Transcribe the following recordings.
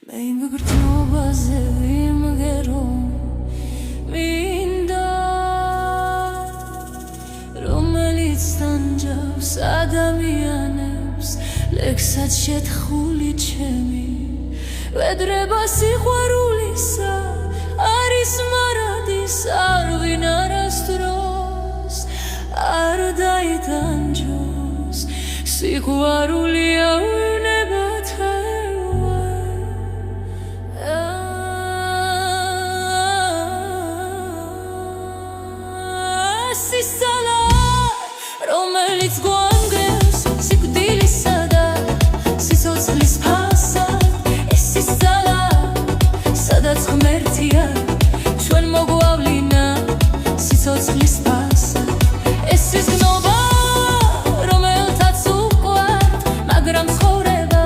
მე მგრძნობაზე ვიმღერო მინდა რომელიც თანჯავს ადამიანებს ლექსად შეთხული ჩემი ვედრება სიყვარულისა არის მარადის არ ვინ არასდროს არ დაიტანჯოს სიყვარულია რომელიც გვანგრევს სიკვდილისა და სიცოცხლის ფასად ეს ის ძალა სადაც ღმერთია ჩვენ მოგვავლინა სიცოცხლის ფასად ეს ის გნობა რომელთაც უყვართ მაგრამ ცხოვრება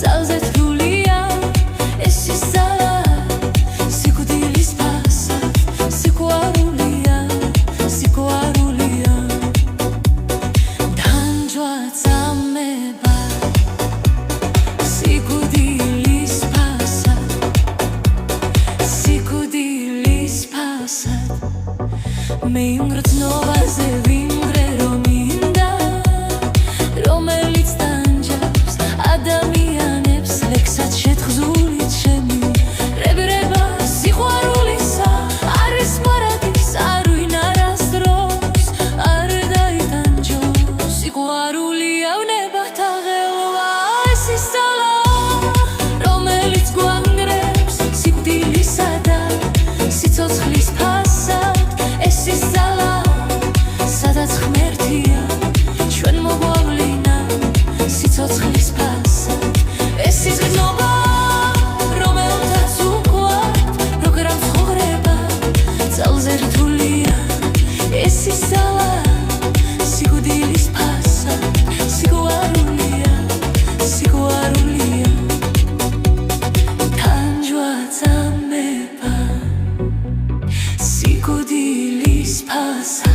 ძალზე თვლია ეს ის ძალა სიკვდილის ფასად სიყვარულია მე მგრძნობაზე ვიმღერო მინდა რომელიც თანჯავს ადამიანებს ლექსად შეთხზული ჩემი რებრება სიყვარულისა არის მარადის არ ვინ არასდროს არ დაიტანჯოს სიყვარულია ვნებათა ღელვა ეს ის ძალა რომელიც გვანგრევს სიკვდილისა და სიცოცხლის ფასად ეს ის ძალა სადაც ღმერთია ჩვენ მოგვავლინა სიცოცხლის ფასად ეს ის გნობა რომელთაც უყვართ მაგრამ ცხოვრება ძალზე რთულია ეს ის ძალა სიკვდილის ფასად სიყვარულია თანჯვა წამება სიკვდილის ფასად